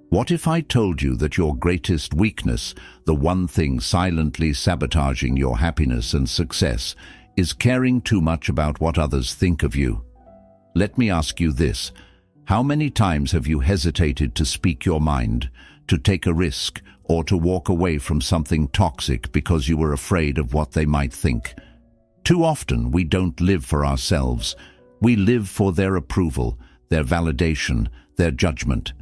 What if I told you that your greatest weakness, the one thing silently sabotaging your happiness and success, is caring too much about what others think of you? Let me ask you this. How many times have you hesitated to speak your mind, to take a risk, or to walk away from something toxic because you were afraid of what they might think? Too often we don't live for ourselves. We live for their approval, their validation, their judgment.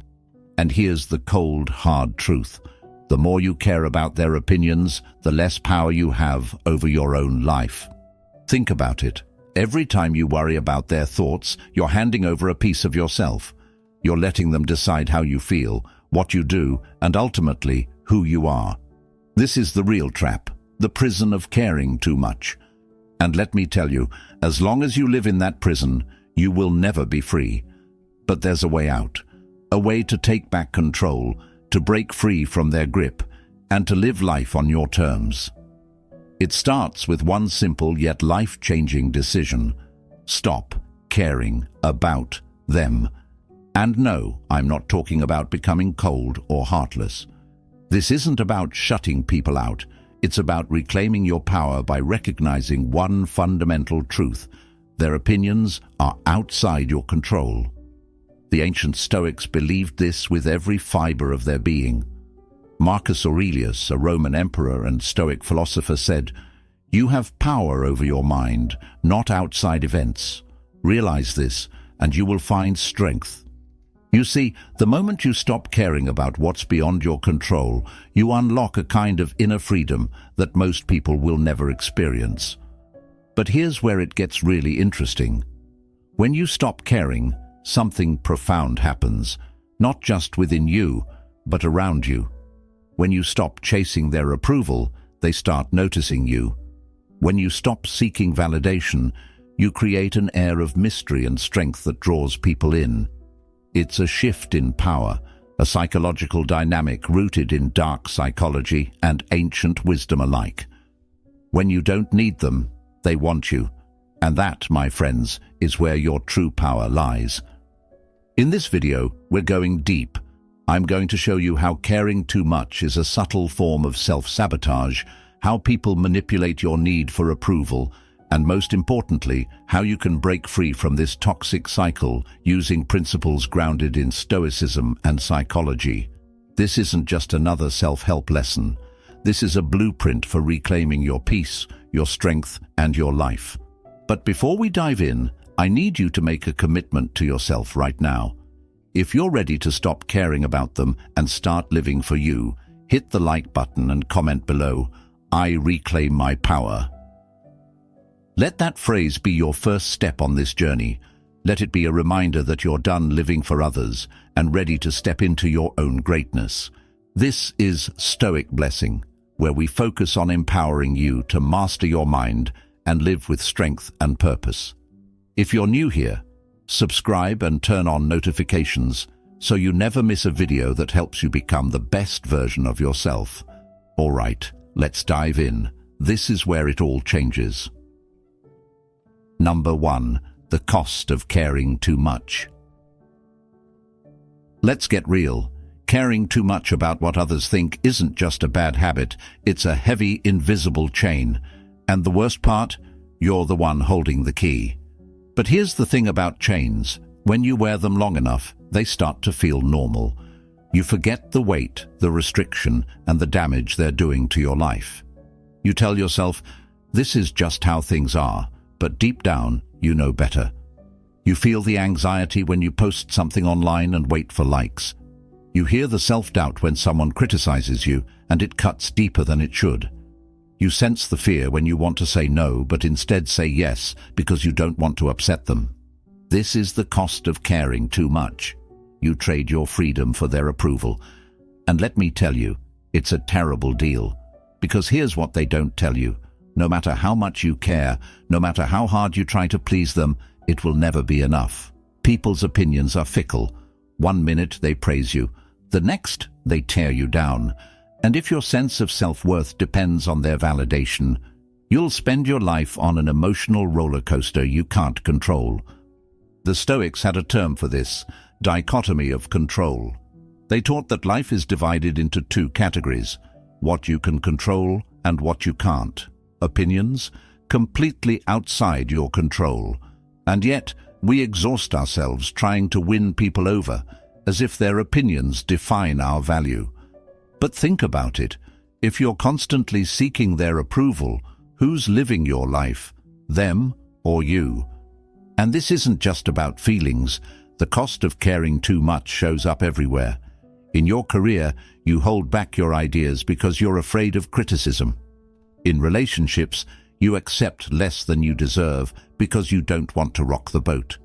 And here's the cold, hard truth. The more you care about their opinions, the less power you have over your own life. Think about it. Every time you worry about their thoughts, you're handing over a piece of yourself. You're letting them decide how you feel, what you do, and ultimately, who you are. This is the real trap, the prison of caring too much. And let me tell you, as long as you live in that prison, you will never be free. But there's a way out, a way to take back control, to break free from their grip, and to live life on your terms. It starts with one simple yet life-changing decision. Stop caring about them. And no, I'm not talking about becoming cold or heartless. This isn't about shutting people out. It's about reclaiming your power by recognizing one fundamental truth. Their opinions are outside your control. The ancient Stoics believed this with every fiber of their being. Marcus Aurelius, a Roman emperor and Stoic philosopher, said, "You have power over your mind, not outside events. Realize this, and you will find strength." You see, the moment you stop caring about what's beyond your control, you unlock a kind of inner freedom that most people will never experience. But here's where it gets really interesting. When you stop caring, something profound happens, not just within you, but around you. When you stop chasing their approval, they start noticing you. When you stop seeking validation, you create an air of mystery and strength that draws people in. It's a shift in power, a psychological dynamic rooted in dark psychology and ancient wisdom alike. When you don't need them, they want you. And that, my friends, is where your true power lies. In this video, we're going deep. I'm going to show you how caring too much is a subtle form of self-sabotage, how people manipulate your need for approval, and most importantly, how you can break free from this toxic cycle using principles grounded in Stoicism and psychology. This isn't just another self-help lesson. This is a blueprint for reclaiming your peace, your strength, and your life. But before we dive in, I need you to make a commitment to yourself right now. If you're ready to stop caring about them and start living for you, hit the like button and comment below, "I reclaim my power." Let that phrase be your first step on this journey. Let it be a reminder that you're done living for others and ready to step into your own greatness. This is Stoic Blessing, where we focus on empowering you to master your mind and live with strength and purpose. If you're new here, subscribe and turn on notifications so you never miss a video that helps you become the best version of yourself. All right, let's dive in. This is where it all changes. Number 1. The cost of caring too much. Let's get real. Caring too much about what others think isn't just a bad habit, it's a heavy, invisible chain. And the worst part? You're the one holding the key. But here's the thing about chains. When you wear them long enough, they start to feel normal. You forget the weight, the restriction, and the damage they're doing to your life. You tell yourself, this is just how things are, but deep down, you know better. You feel the anxiety when you post something online and wait for likes. You hear the self-doubt when someone criticizes you, and it cuts deeper than it should. You sense the fear when you want to say no, but instead say yes because you don't want to upset them. This is the cost of caring too much. You trade your freedom for their approval. And let me tell you, it's a terrible deal. Because here's what they don't tell you. No matter how much you care, no matter how hard you try to please them, it will never be enough. People's opinions are fickle. One minute they praise you, the next they tear you down. And if your sense of self-worth depends on their validation, you'll spend your life on an emotional roller coaster you can't control. The Stoics had a term for this, dichotomy of control. They taught that life is divided into two categories: what you can control and what you can't. Opinions, completely outside your control. And yet, we exhaust ourselves trying to win people over, as if their opinions define our value. But think about it. If you're constantly seeking their approval, who's living your life? Them or you? And this isn't just about feelings. The cost of caring too much shows up everywhere. In your career, you hold back your ideas because you're afraid of criticism. In relationships, you accept less than you deserve because you don't want to rock the boat.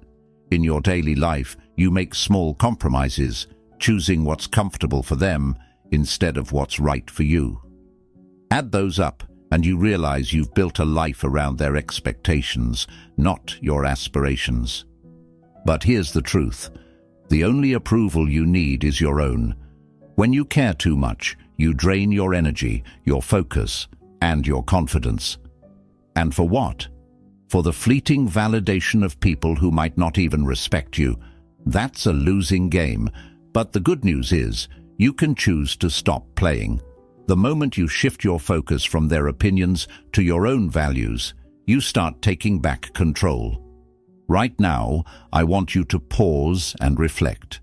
In your daily life, you make small compromises, choosing what's comfortable for them instead of what's right for you. Add those up, and you realize you've built a life around their expectations, not your aspirations. But here's the truth. The only approval you need is your own. When you care too much, you drain your energy, your focus, and your confidence. And for what? For the fleeting validation of people who might not even respect you. That's a losing game. But the good news is, you can choose to stop playing. The moment you shift your focus from their opinions to your own values, you start taking back control. Right now, I want you to pause and reflect.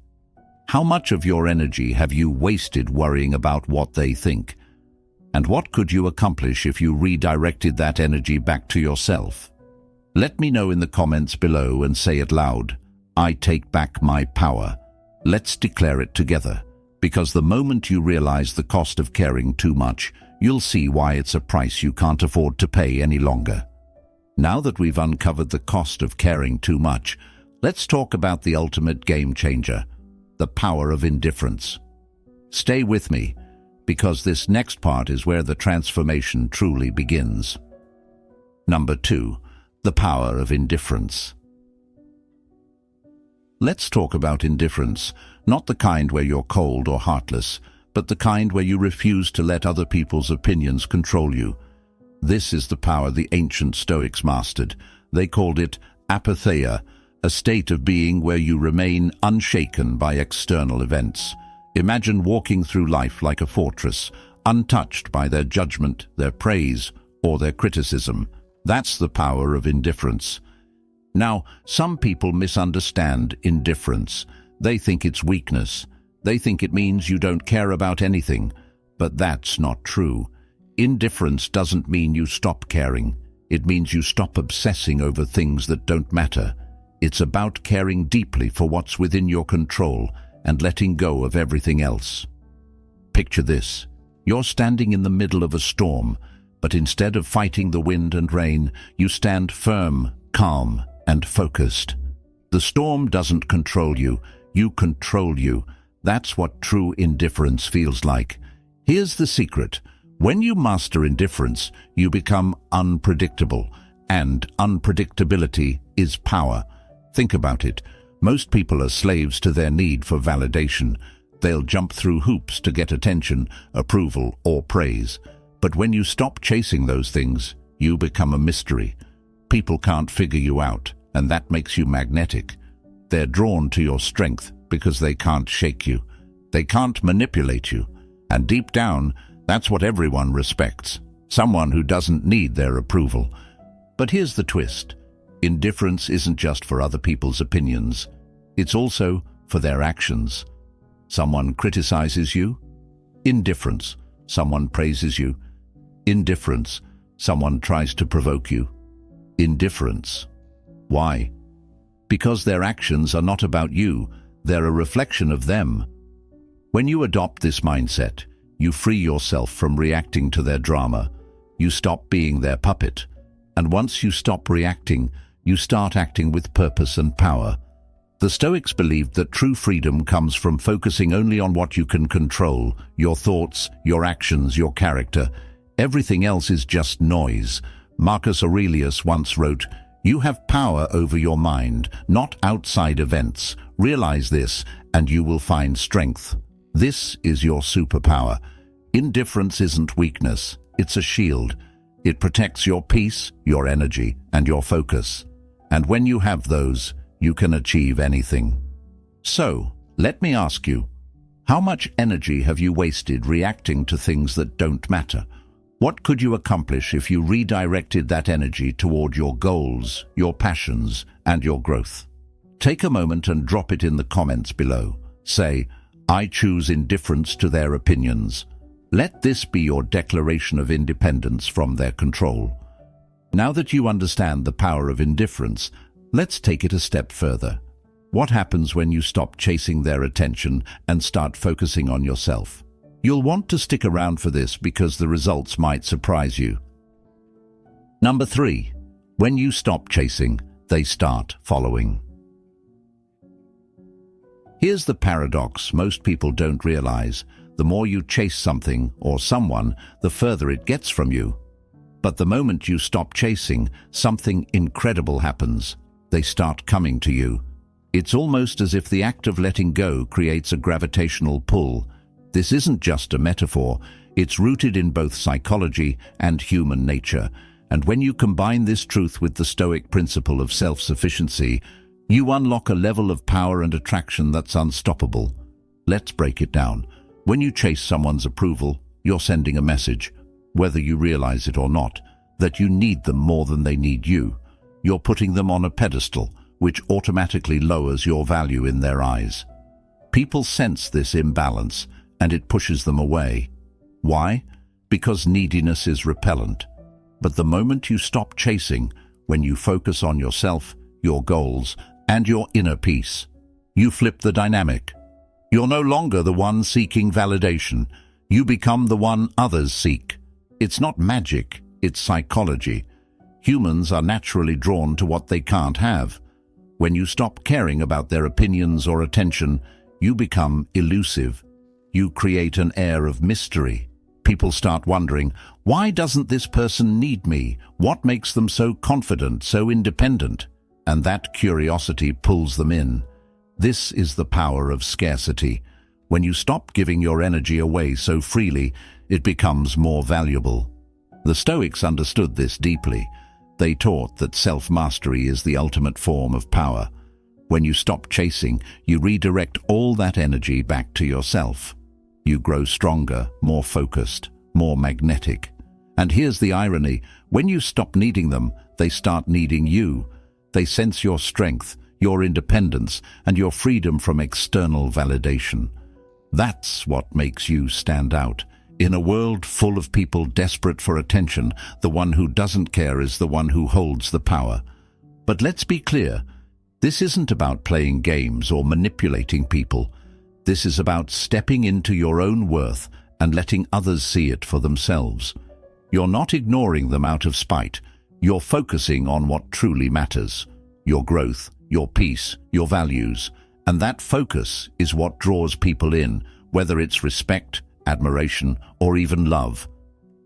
How much of your energy have you wasted worrying about what they think? And what could you accomplish if you redirected that energy back to yourself? Let me know in the comments below and say it loud. I take back my power. Let's declare it together. Because the moment you realize the cost of caring too much, you'll see why it's a price you can't afford to pay any longer. Now that we've uncovered the cost of caring too much, let's talk about the ultimate game changer, the power of indifference. Stay with me, because this next part is where the transformation truly begins. Number 2, the power of indifference. Let's talk about indifference, not the kind where you're cold or heartless, but the kind where you refuse to let other people's opinions control you. This is the power the ancient Stoics mastered. They called it apatheia, a state of being where you remain unshaken by external events. Imagine walking through life like a fortress, untouched by their judgment, their praise, or their criticism. That's the power of indifference. Now, some people misunderstand indifference. They think it's weakness. They think it means you don't care about anything. But that's not true. Indifference doesn't mean you stop caring. It means you stop obsessing over things that don't matter. It's about caring deeply for what's within your control and letting go of everything else. Picture this. You're standing in the middle of a storm, but instead of fighting the wind and rain, you stand firm, calm, and focused. The storm doesn't control you. You control you. That's what true indifference feels like. Here's the secret. When you master indifference, you become unpredictable, and unpredictability is power. Think about it. Most people are slaves to their need for validation. They'll jump through hoops to get attention, approval, or praise. But when you stop chasing those things, you become a mystery. People can't figure you out, and that makes you magnetic. They're drawn to your strength because they can't shake you. They can't manipulate you. And deep down, that's what everyone respects. Someone who doesn't need their approval. But here's the twist. Indifference isn't just for other people's opinions. It's also for their actions. Someone criticizes you? Indifference. Someone praises you? Indifference. Someone tries to provoke you? Indifference. Why? Because their actions are not about you. They're a reflection of them. When you adopt this mindset, you free yourself from reacting to their drama. You stop being their puppet. And once you stop reacting, you start acting with purpose and power. The Stoics believed that true freedom comes from focusing only on what you can control, your thoughts, your actions, your character. Everything else is just noise. Marcus Aurelius once wrote, "You have power over your mind, not outside events. Realize this, and you will find strength." This is your superpower. Indifference isn't weakness, it's a shield. It protects your peace, your energy, and your focus. And when you have those, you can achieve anything. So, let me ask you, How much energy have you wasted reacting to things that don't matter? What could you accomplish if you redirected that energy toward your goals, your passions, and your growth? Take a moment and drop it in the comments below. Say, "I choose indifference to their opinions." Let this be your declaration of independence from their control. Now that you understand the power of indifference, let's take it a step further. What happens when you stop chasing their attention and start focusing on yourself? You'll want to stick around for this because the results might surprise you. Number 3. When you stop chasing, they start following. Here's the paradox most people don't realize. The more you chase something or someone, the further it gets from you. But the moment you stop chasing, something incredible happens. They start coming to you. It's almost as if the act of letting go creates a gravitational pull. This isn't just a metaphor, it's rooted in both psychology and human nature. And when you combine this truth with the Stoic principle of self-sufficiency, you unlock a level of power and attraction that's unstoppable. Let's break it down. When you chase someone's approval, you're sending a message, whether you realize it or not, that you need them more than they need you. You're putting them on a pedestal, which automatically lowers your value in their eyes. People sense this imbalance, and it pushes them away. Why? Because neediness is repellent. But the moment you stop chasing, when you focus on yourself, your goals, and your inner peace, you flip the dynamic. You're no longer the one seeking validation. You become the one others seek. It's not magic, it's psychology. Humans are naturally drawn to what they can't have. When you stop caring about their opinions or attention, you become elusive. You create an air of mystery. People start wondering, why doesn't this person need me? What makes them so confident, so independent? And that curiosity pulls them in. This is the power of scarcity. When you stop giving your energy away so freely, it becomes more valuable. The Stoics understood this deeply. They taught that self-mastery is the ultimate form of power. When you stop chasing, you redirect all that energy back to yourself. You grow stronger, more focused, more magnetic. And here's the irony. When you stop needing them, they start needing you. They sense your strength, your independence, and your freedom from external validation. That's what makes you stand out. In a world full of people desperate for attention, the one who doesn't care is the one who holds the power. But let's be clear, this isn't about playing games or manipulating people. This is about stepping into your own worth and letting others see it for themselves. You're not ignoring them out of spite. You're focusing on what truly matters: your growth, your peace, your values. And that focus is what draws people in, whether it's respect, admiration, or even love.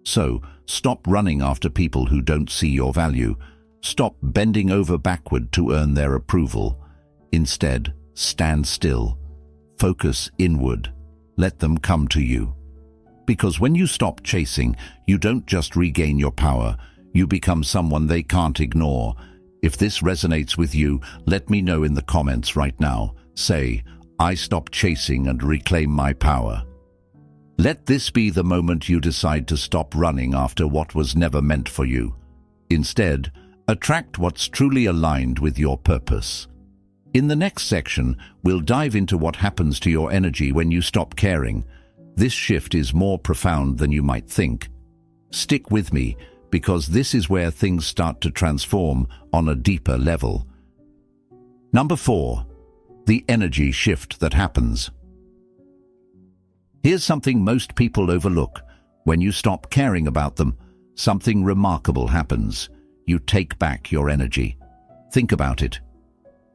So, stop running after people who don't see your value. Stop bending over backward to earn their approval. Instead, stand still. Focus inward. Let them come to you. Because when you stop chasing, you don't just regain your power, you become someone they can't ignore. If this resonates with you, let me know in the comments right now. Say, "I stop chasing and reclaim my power." Let this be the moment you decide to stop running after what was never meant for you. Instead, attract what's truly aligned with your purpose. In the next section, we'll dive into what happens to your energy when you stop caring. This shift is more profound than you might think. Stick with me, because this is where things start to transform on a deeper level. Number 4. The energy shift that happens. Here's something most people overlook. When you stop caring about them, something remarkable happens. You take back your energy. Think about it.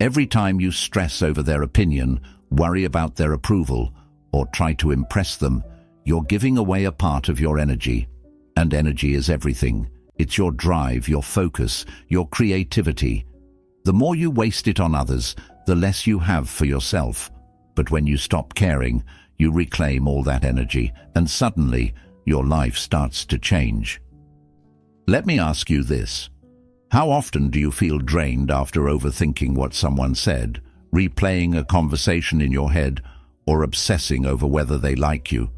Every time you stress over their opinion, worry about their approval, or try to impress them, you're giving away a part of your energy. And energy is everything. It's your drive, your focus, your creativity. The more you waste it on others, the less you have for yourself. But when you stop caring, you reclaim all that energy, and suddenly your life starts to change. Let me ask you this. How often do you feel drained after overthinking what someone said, replaying a conversation in your head, or obsessing over whether they like you.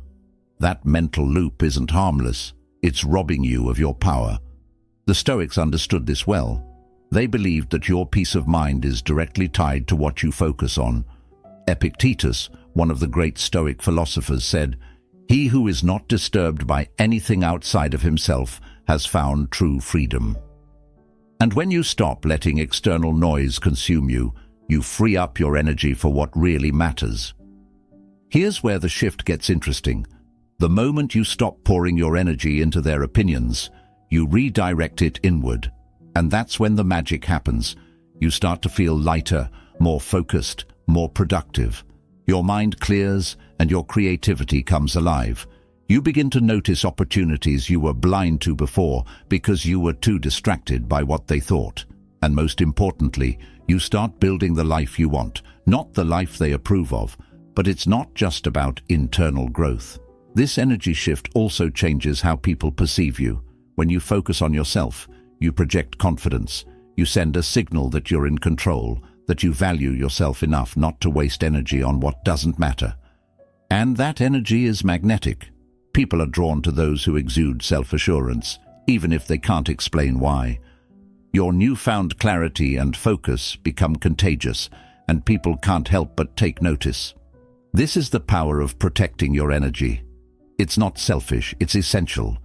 That mental loop isn't harmless. It's robbing you of your power. The Stoics understood this well. They believed that your peace of mind is directly tied to what you focus on. Epictetus, one of the great Stoic philosophers, said, "He who is not disturbed by anything outside of himself has found true freedom." And when you stop letting external noise consume you, you free up your energy for what really matters. Here's where the shift gets interesting. The moment you stop pouring your energy into their opinions, you redirect it inward. And that's when the magic happens. You start to feel lighter, more focused, more productive. Your mind clears and your creativity comes alive. You begin to notice opportunities you were blind to before because you were too distracted by what they thought. And most importantly, you start building the life you want, not the life they approve of. But it's not just about internal growth. This energy shift also changes how people perceive you. When you focus on yourself, you project confidence. You send a signal that you're in control, that you value yourself enough not to waste energy on what doesn't matter. And that energy is magnetic. People are drawn to those who exude self-assurance, even if they can't explain why. Your newfound clarity and focus become contagious, and people can't help but take notice. This is the power of protecting your energy. It's not selfish, it's essential.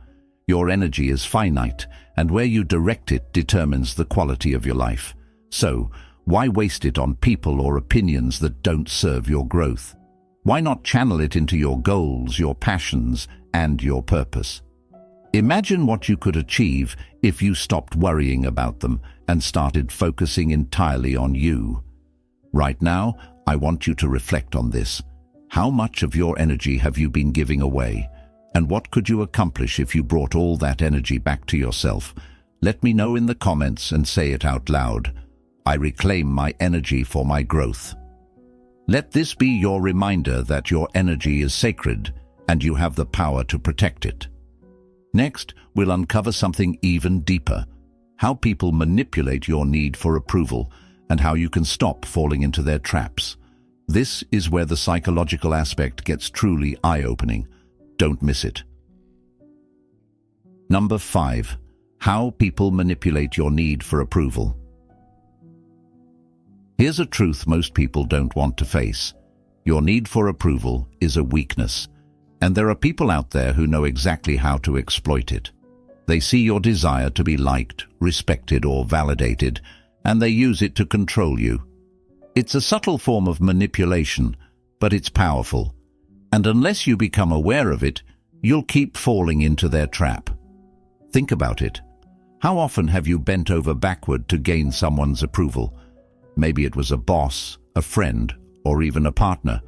Your energy is finite, and where you direct it determines the quality of your life. So, why waste it on people or opinions that don't serve your growth? Why not channel it into your goals, your passions, and your purpose? Imagine what you could achieve if you stopped worrying about them and started focusing entirely on you. Right now, I want you to reflect on this. How much of your energy have you been giving away? And what could you accomplish if you brought all that energy back to yourself? Let me know in the comments and say it out loud. I reclaim my energy for my growth. Let this be your reminder that your energy is sacred and you have the power to protect it. Next, we'll uncover something even deeper: how people manipulate your need for approval and how you can stop falling into their traps. This is where the psychological aspect gets truly eye-opening. Don't miss it. Number 5. How people manipulate your need for approval. Here's a truth most people don't want to face. Your need for approval is a weakness, and there are people out there who know exactly how to exploit it. They see your desire to be liked, respected, or validated, and they use it to control you. It's a subtle form of manipulation, but it's powerful. And unless you become aware of it, you'll keep falling into their trap. Think about it. How often have you bent over backward to gain someone's approval? Maybe it was a boss, a friend, or even a partner.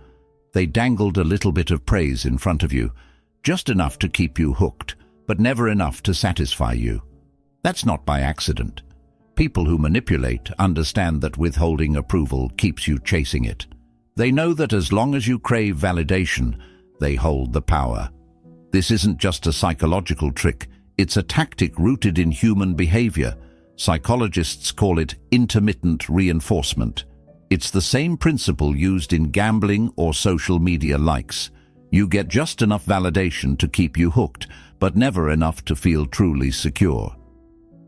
They dangled a little bit of praise in front of you, just enough to keep you hooked, but never enough to satisfy you. That's not by accident. People who manipulate understand that withholding approval keeps you chasing it. They know that as long as you crave validation, they hold the power. This isn't just a psychological trick, it's a tactic rooted in human behavior. Psychologists call it intermittent reinforcement. It's the same principle used in gambling or social media likes. You get just enough validation to keep you hooked, but never enough to feel truly secure.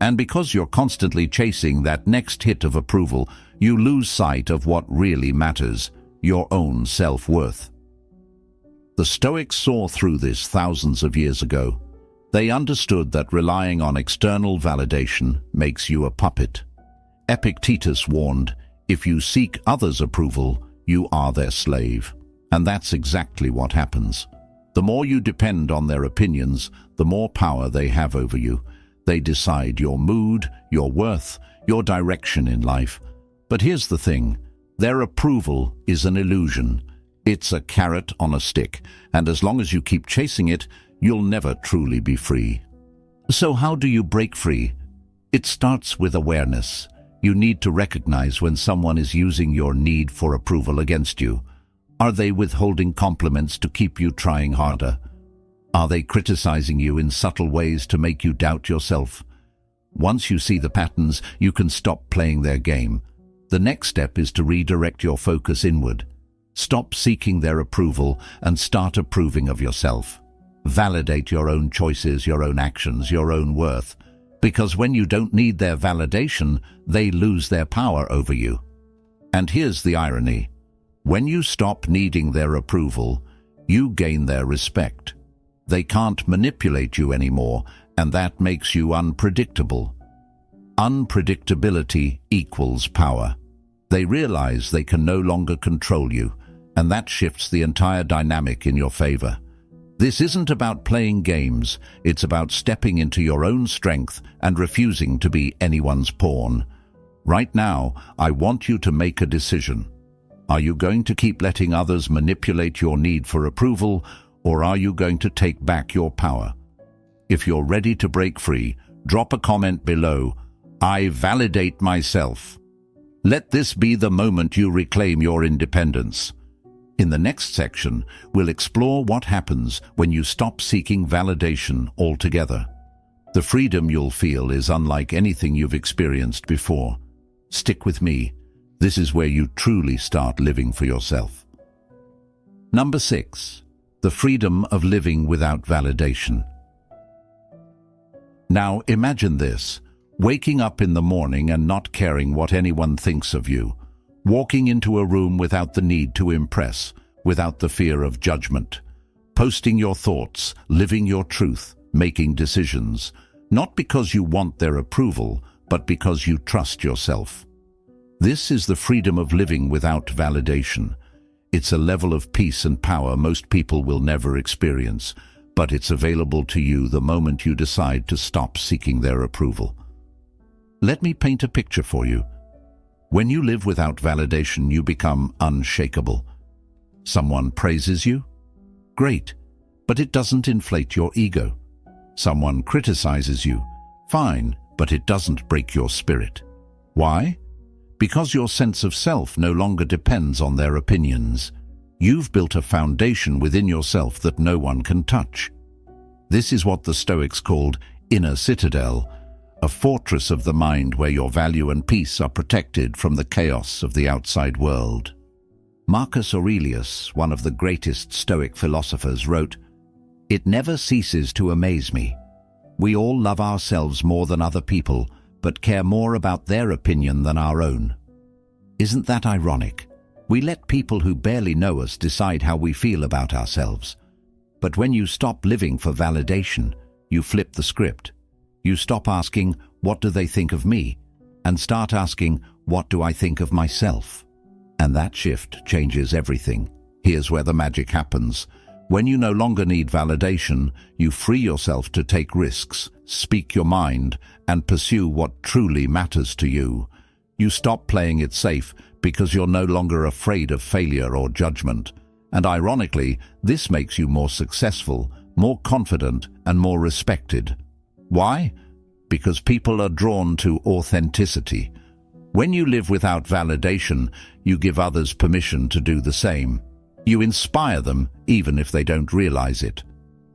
And because you're constantly chasing that next hit of approval, you lose sight of what really matters: your own self-worth. The Stoics saw through this thousands of years ago. They understood that relying on external validation makes you a puppet. Epictetus warned, if you seek others' approval, you are their slave. And that's exactly what happens. The more you depend on their opinions, the more power they have over you. They decide your mood, your worth, your direction in life. But here's the thing. Their approval is an illusion. It's a carrot on a stick, and as long as you keep chasing it, you'll never truly be free. So how do you break free? It starts with awareness. You need to recognize when someone is using your need for approval against you. Are they withholding compliments to keep you trying harder? Are they criticizing you in subtle ways to make you doubt yourself? Once you see the patterns, you can stop playing their game. The next step is to redirect your focus inward. Stop seeking their approval and start approving of yourself. Validate your own choices, your own actions, your own worth. Because when you don't need their validation, they lose their power over you. And here's the irony. When you stop needing their approval, you gain their respect. They can't manipulate you anymore, and that makes you unpredictable. Unpredictability equals power. They realize they can no longer control you, and that shifts the entire dynamic in your favor. This isn't about playing games, it's about stepping into your own strength and refusing to be anyone's pawn. Right now, I want you to make a decision. Are you going to keep letting others manipulate your need for approval, or are you going to take back your power? If you're ready to break free, drop a comment below. I validate myself. Let this be the moment you reclaim your independence. In the next section, we'll explore what happens when you stop seeking validation altogether. The freedom you'll feel is unlike anything you've experienced before. Stick with me. This is where you truly start living for yourself. Number 6. The freedom of living without validation. Now imagine this. Waking up in the morning and not caring what anyone thinks of you. Walking into a room without the need to impress, without the fear of judgment. Posting your thoughts, living your truth, making decisions, not because you want their approval, but because you trust yourself. This is the freedom of living without validation. It's a level of peace and power most people will never experience, but it's available to you the moment you decide to stop seeking their approval. Let me paint a picture for you. When you live without validation, you become unshakable. Someone praises you? Great, but it doesn't inflate your ego. Someone criticizes you? Fine, but it doesn't break your spirit. Why? Because your sense of self no longer depends on their opinions. You've built a foundation within yourself that no one can touch. This is what the Stoics called inner citadel, a fortress of the mind where your value and peace are protected from the chaos of the outside world. Marcus Aurelius, one of the greatest Stoic philosophers, wrote, "It never ceases to amaze me. We all love ourselves more than other people, but care more about their opinion than our own." Isn't that ironic? We let people who barely know us decide how we feel about ourselves. But when you stop living for validation, you flip the script. You stop asking, "What do they think of me?" and start asking, "What do I think of myself?" And that shift changes everything. Here's where the magic happens. When you no longer need validation, you free yourself to take risks, speak your mind, and pursue what truly matters to you. You stop playing it safe because you're no longer afraid of failure or judgment. And ironically, this makes you more successful, more confident, and more respected. Why? Because people are drawn to authenticity. When you live without validation, you give others permission to do the same. You inspire them, even if they don't realize it.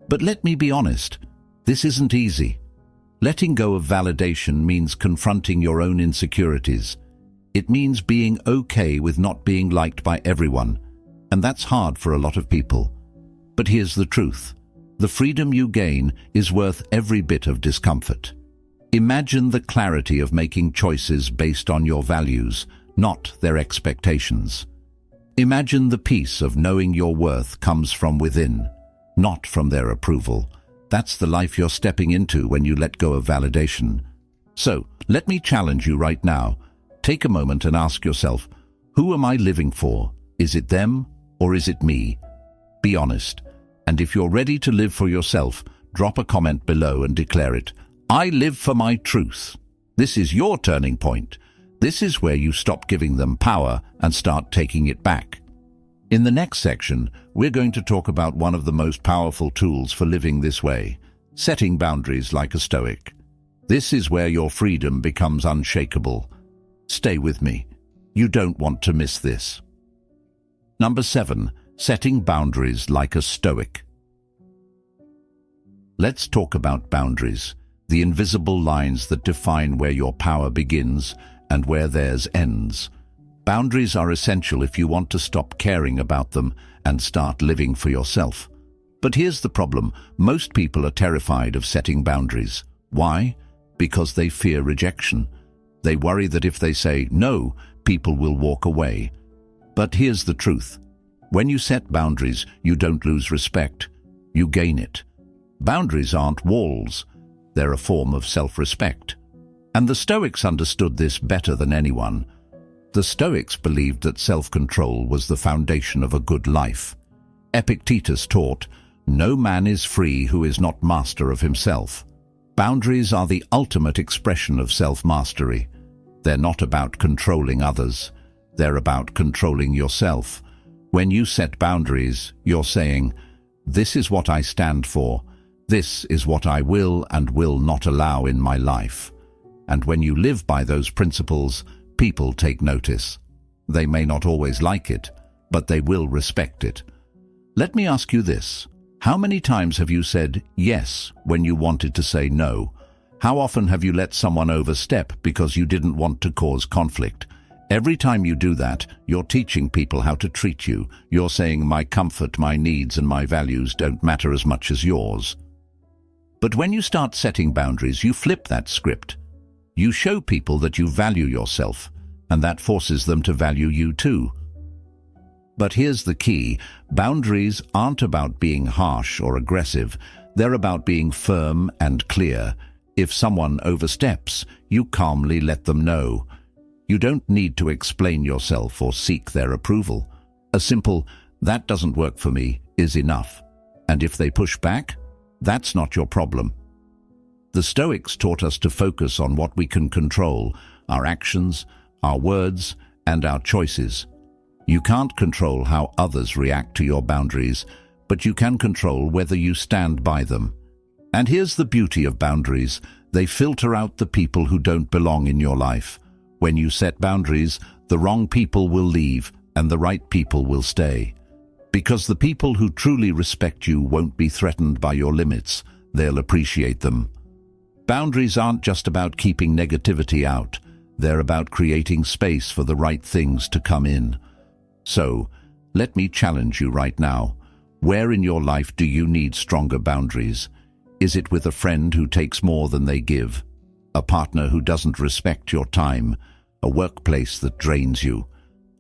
But let me be honest, this isn't easy. Letting go of validation means confronting your own insecurities. It means being okay with not being liked by everyone, and that's hard for a lot of people. But here's the truth. The freedom you gain is worth every bit of discomfort. Imagine the clarity of making choices based on your values, not their expectations. Imagine the peace of knowing your worth comes from within, not from their approval. That's the life you're stepping into when you let go of validation. So, let me challenge you right now. Take a moment and ask yourself, who am I living for? Is it them or is it me? Be honest. And if you're ready to live for yourself, drop a comment below and declare it. I live for my truth. This is your turning point. This is where you stop giving them power and start taking it back. In the next section, we're going to talk about one of the most powerful tools for living this way, setting boundaries like a Stoic. This is where your freedom becomes unshakable. Stay with me. You don't want to miss this. Number 7. Setting boundaries like a Stoic. Let's talk about boundaries, the invisible lines that define where your power begins and where theirs ends. Boundaries are essential if you want to stop caring about them and start living for yourself. But here's the problem. Most people are terrified of setting boundaries. Why? Because they fear rejection. They worry that if they say no, people will walk away. But here's the truth. When you set boundaries, you don't lose respect. You gain it. Boundaries aren't walls. They're a form of self-respect. And the Stoics understood this better than anyone. The Stoics believed that self-control was the foundation of a good life. Epictetus taught, "No man is free who is not master of himself." Boundaries are the ultimate expression of self-mastery. They're not about controlling others. They're about controlling yourself. When you set boundaries, you're saying, "This is what I stand for. This is what I will and will not allow in my life." And when you live by those principles, people take notice. They may not always like it, but they will respect it. Let me ask you this. How many times have you said yes when you wanted to say no? How often have you let someone overstep because you didn't want to cause conflict? Every time you do that, you're teaching people how to treat you. You're saying, "My comfort, my needs, and my values don't matter as much as yours." But when you start setting boundaries, you flip that script. You show people that you value yourself, and that forces them to value you too. But here's the key. Boundaries aren't about being harsh or aggressive. They're about being firm and clear. If someone oversteps, you calmly let them know. You don't need to explain yourself or seek their approval. A simple, "That doesn't work for me," is enough. And if they push back, that's not your problem. The Stoics taught us to focus on what we can control, our actions, our words, and our choices. You can't control how others react to your boundaries, but you can control whether you stand by them. And here's the beauty of boundaries. They filter out the people who don't belong in your life. When you set boundaries, the wrong people will leave and the right people will stay. Because the people who truly respect you won't be threatened by your limits. They'll appreciate them. Boundaries aren't just about keeping negativity out. They're about creating space for the right things to come in. So, let me challenge you right now. Where in your life do you need stronger boundaries? Is it with a friend who takes more than they give? A partner who doesn't respect your time? A workplace that drains you?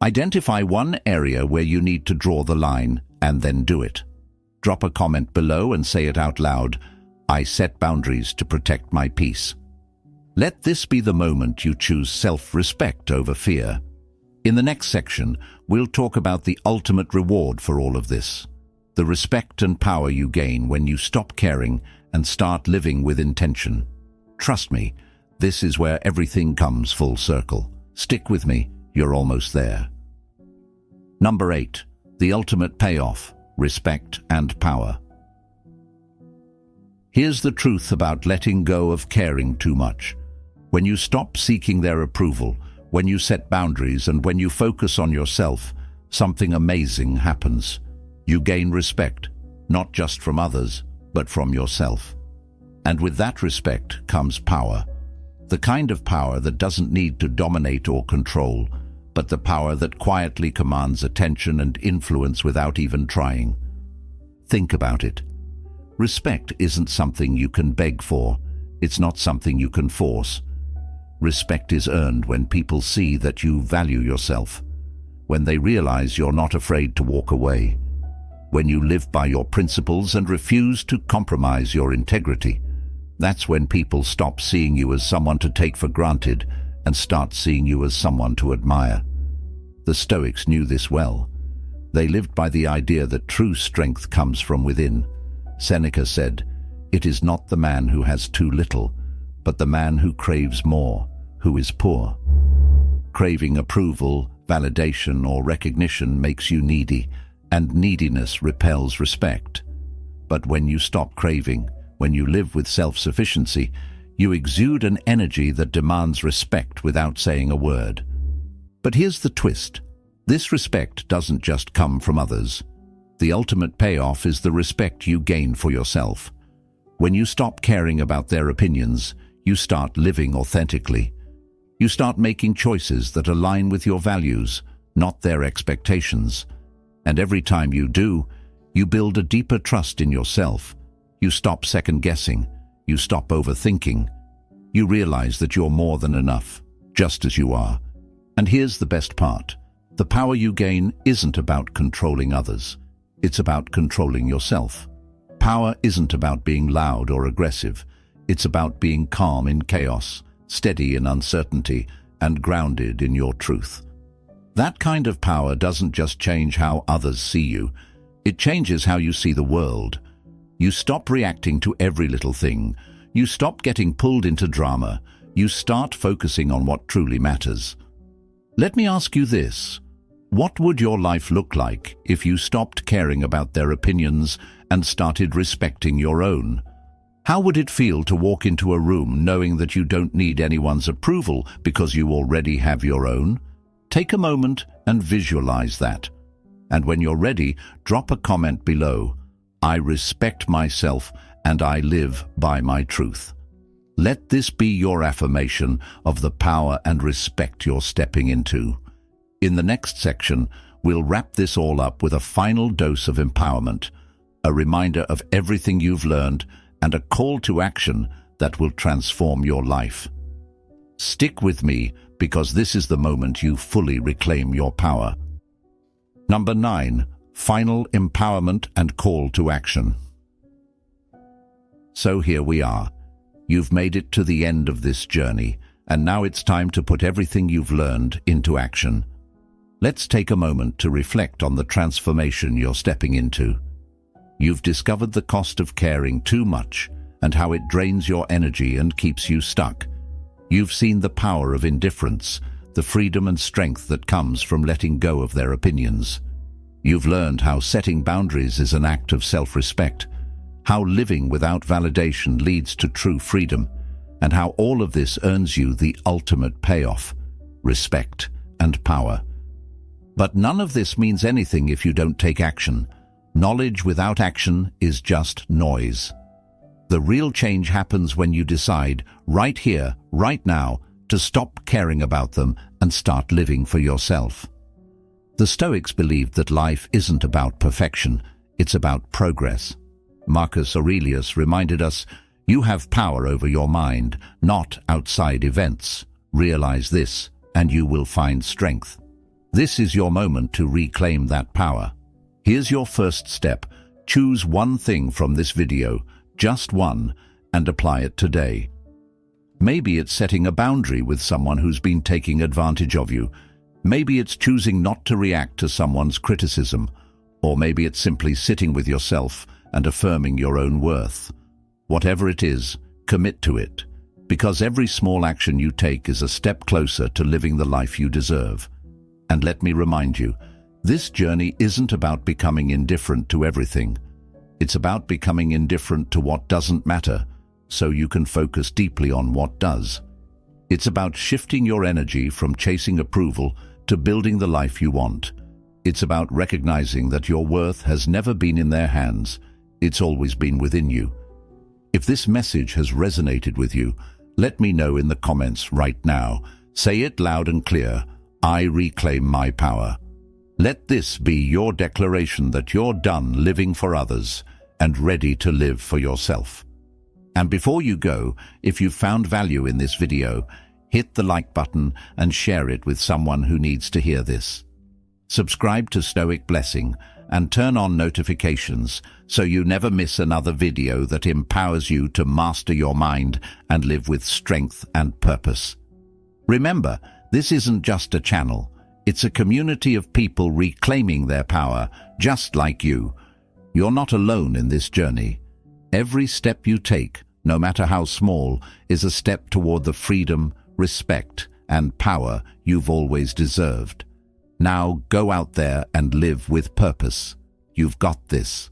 Identify one area where you need to draw the line and then do it. Drop a comment below and say it out loud. "I set boundaries to protect my peace." Let this be the moment you choose self-respect over fear. In the next section, we'll talk about the ultimate reward for all of this. The respect and power you gain when you stop caring and start living with intention. Trust me, this is where everything comes full circle. Stick with me, you're almost there. Number 8. The ultimate payoff: respect and power. Here's the truth about letting go of caring too much. When you stop seeking their approval, when you set boundaries, and when you focus on yourself, something amazing happens. You gain respect, not just from others, but from yourself. And with that respect comes power. The kind of power that doesn't need to dominate or control, but the power that quietly commands attention and influence without even trying. Think about it. Respect isn't something you can beg for. It's not something you can force. Respect is earned when people see that you value yourself, when they realize you're not afraid to walk away, when you live by your principles and refuse to compromise your integrity. That's when people stop seeing you as someone to take for granted and start seeing you as someone to admire. The Stoics knew this well. They lived by the idea that true strength comes from within. Seneca said, "It is not the man who has too little, but the man who craves more, who is poor." Craving approval, validation, or recognition makes you needy, and neediness repels respect. But when you stop craving, when you live with self-sufficiency, you exude an energy that demands respect without saying a word. But here's the twist. This respect doesn't just come from others. The ultimate payoff is the respect you gain for yourself. When you stop caring about their opinions, you start living authentically. You start making choices that align with your values, not their expectations. And every time you do, you build a deeper trust in yourself. You stop second-guessing. You stop overthinking. You realize that you're more than enough, just as you are. And here's the best part. The power you gain isn't about controlling others. It's about controlling yourself. Power isn't about being loud or aggressive. It's about being calm in chaos, steady in uncertainty, and grounded in your truth. That kind of power doesn't just change how others see you. It changes how you see the world. You stop reacting to every little thing. You stop getting pulled into drama. You start focusing on what truly matters. Let me ask you this. What would your life look like if you stopped caring about their opinions and started respecting your own? How would it feel to walk into a room knowing that you don't need anyone's approval because you already have your own? Take a moment and visualize that. And when you're ready, drop a comment below. I respect myself and I live by my truth. Let this be your affirmation of the power and respect you're stepping into. In the next section, we'll wrap this all up with a final dose of empowerment, a reminder of everything you've learned, and a call to action that will transform your life. Stick with me, because this is the moment you fully reclaim your power. Number 9. Final empowerment and call to action. So here we are. You've made it to the end of this journey, and now it's time to put everything you've learned into action. Let's take a moment to reflect on the transformation you're stepping into. You've discovered the cost of caring too much and how it drains your energy and keeps you stuck. You've seen the power of indifference, the freedom and strength that comes from letting go of their opinions. You've learned how setting boundaries is an act of self-respect, how living without validation leads to true freedom, and how all of this earns you the ultimate payoff, respect and power. But none of this means anything if you don't take action. Knowledge without action is just noise. The real change happens when you decide, right here, right now, to stop caring about them and start living for yourself. The Stoics believed that life isn't about perfection, it's about progress. Marcus Aurelius reminded us, you have power over your mind, not outside events. Realize this, and you will find strength. This is your moment to reclaim that power. Here's your first step. Choose one thing from this video, just one, and apply it today. Maybe it's setting a boundary with someone who's been taking advantage of you. Maybe it's choosing not to react to someone's criticism. Or maybe it's simply sitting with yourself and affirming your own worth. Whatever it is, commit to it, because every small action you take is a step closer to living the life you deserve. And let me remind you, this journey isn't about becoming indifferent to everything. It's about becoming indifferent to what doesn't matter, so you can focus deeply on what does. It's about shifting your energy from chasing approval to building the life you want. It's about recognizing that your worth has never been in their hands. It's always been within you. If this message has resonated with you, let me know in the comments right now. Say it loud and clear. I reclaim my power. Let this be your declaration that you're done living for others and ready to live for yourself. And before you go, if you found value in this video, hit the like button and share it with someone who needs to hear this. Subscribe to Stoic Blessing and turn on notifications so you never miss another video that empowers you to master your mind and live with strength and purpose. Remember, this isn't just a channel. It's a community of people reclaiming their power, just like you. You're not alone in this journey. Every step you take, no matter how small, is a step toward the freedom, respect, and power you've always deserved. Now go out there and live with purpose. You've got this.